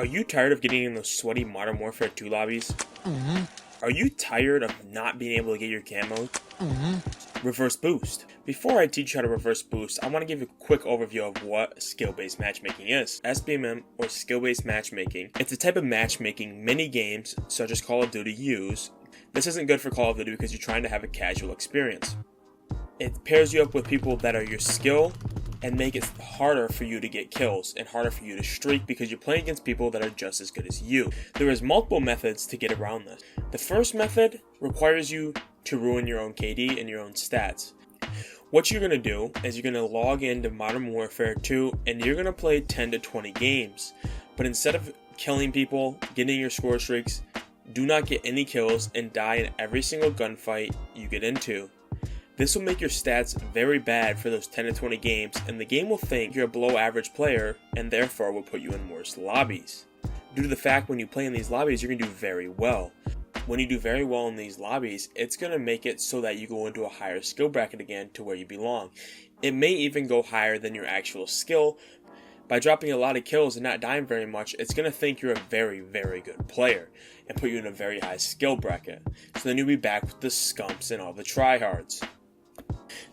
Are you tired of getting in those sweaty Modern Warfare 2 lobbies? Are you tired of not being able to get your camos? Reverse boost. Before I teach you how to reverse boost, I want to give you a quick overview of what skill-based matchmaking is. SBMM, or skill-based matchmaking, it's a type of matchmaking many games, such as Call of Duty, use. This isn't good for Call of Duty because you're trying to have a casual experience. It pairs you up with people that are your skill and make it harder for you to get kills and harder for you to streak because you're playing against people that are just as good as you. There is multiple methods to get around this. The first method requires you to ruin your own KD and your own stats. What you're going to do is you're going to log into Modern Warfare 2 and you're going to play 10 to 20 games. But instead of killing people, getting your score streaks, do not get any kills and die in every single gunfight you get into. This will make your stats very bad for those 10 to 20 games, and the game will think you're a below average player and therefore will put you in worse lobbies. Due to the fact when you play in these lobbies, you're going to do very well. When you do very well in these lobbies, it's going to make it so that you go into a higher skill bracket again to where you belong. It may even go higher than your actual skill. By dropping a lot of kills and not dying very much, it's going to think you're a very, very good player and put you in a very high skill bracket. So then you'll be back with the scumps and all the tryhards.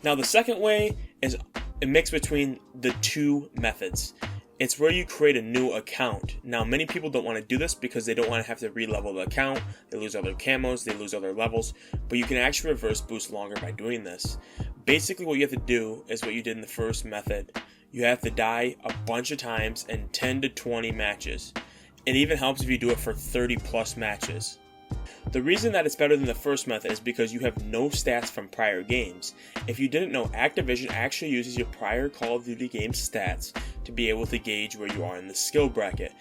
Now the second way is a mix between the two methods. It's where you create a new account. Now many people don't want to do this because they don't want to have to re-level the account, they lose all their camos, they lose all their levels, but you can actually reverse boost longer by doing this. Basically what you have to do is what you did in the first method. You have to die a bunch of times in 10 to 20 matches. It even helps if you do it for 30 plus matches. The reason that it's better than the first method is because you have no stats from prior games. If you didn't know, Activision actually uses your prior Call of Duty game stats to be able to gauge where you are in the skill bracket.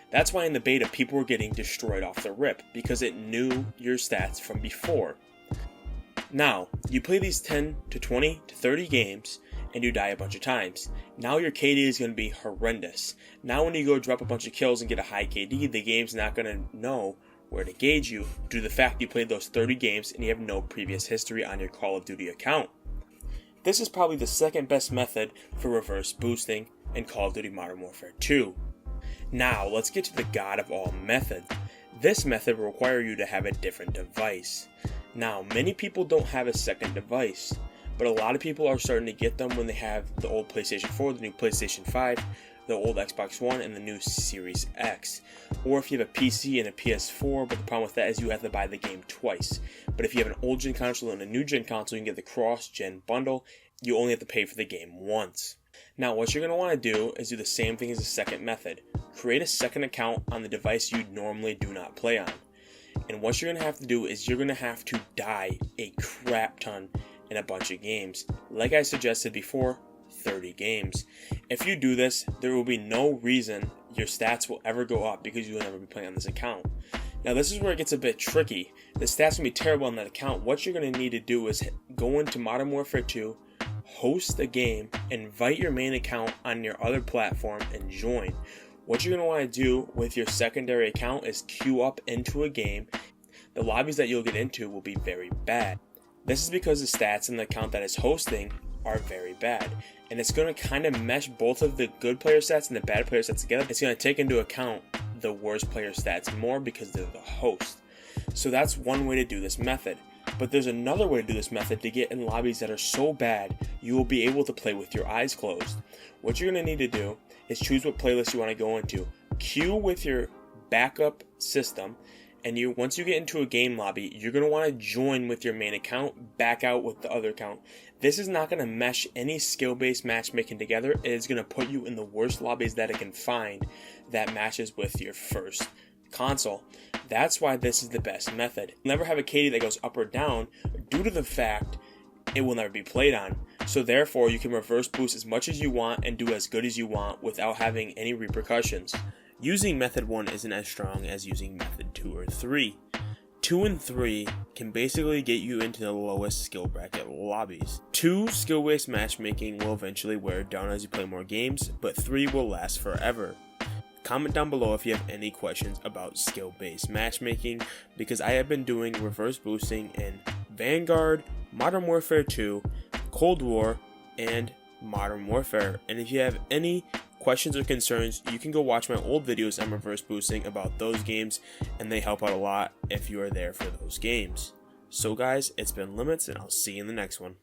That's why in the beta people were getting destroyed off the rip, because it knew your stats from before. Now, you play these 10 to 20 to 30 games and you die a bunch of times. Now your KD is going to be horrendous. Now when you go drop a bunch of kills and get a high KD, the game's not going to know where to gauge you due to the fact you played those 30 games and you have no previous history on your Call of Duty account. This is probably the second best method for reverse boosting in Call of Duty Modern Warfare 2. Now let's get to the god of all methods. This method will require you to have a different device. Now many people don't have a second device, but a lot of people are starting to get them when they have the old PlayStation 4, the new PlayStation 5, the old Xbox One, and the new Series X. Or if you have a PC and a PS4, but the problem with that is you have to buy the game twice. But if you have an old gen console and a new gen console, you can get the cross-gen bundle. You only have to pay for the game once. Now what you're going to want to do is do the same thing as the second method. Create a second account on the device you normally do not play on. And what you're going to have to do is you're going to have to die a crap ton in a bunch of games. Like I suggested before, 30 games. If you do this, there will be no reason your stats will ever go up because you will never be playing on this account. Now this is where it gets a bit tricky. The stats will be terrible on that account. What you're going to need to do is go into Modern Warfare 2, host a game, invite your main account on your other platform, and join. What you're going to want to do with your secondary account is queue up into a game. The lobbies that you'll get into will be very bad. This is because the stats in the account that is hosting are very bad, and it's going to kind of mesh both of the good player stats and the bad player stats together. It's going to take into account the worst player stats more because they're the host. So that's one way to do this method. But there's another way to do this method to get in lobbies that are so bad you will be able to play with your eyes closed. What you're going to need to do is choose what playlist you want to go into. Queue with your backup system, and once you get into a game lobby, you're going to want to join with your main account, back out with the other account. This is not going to mesh any skill-based matchmaking together. It is going to put you in the worst lobbies that it can find that matches with your first console. That's why this is the best method. You'll never have a KD that goes up or down due to the fact it will never be played on. So therefore, you can reverse boost as much as you want and do as good as you want without having any repercussions. Using method 1 isn't as strong as using method 2 or 3. 2 and 3 can basically get you into the lowest skill bracket lobbies. 2 skill-based matchmaking will eventually wear down as you play more games, but 3 will last forever. Comment down below if you have any questions about skill-based matchmaking, because I have been doing reverse boosting in Vanguard, Modern Warfare 2, Cold War, and Modern Warfare. And if you have any questions or concerns, you can go watch my old videos on reverse boosting about those games, and they help out a lot if you are there for those games. So guys, it's been Limits, and I'll see you in the next one.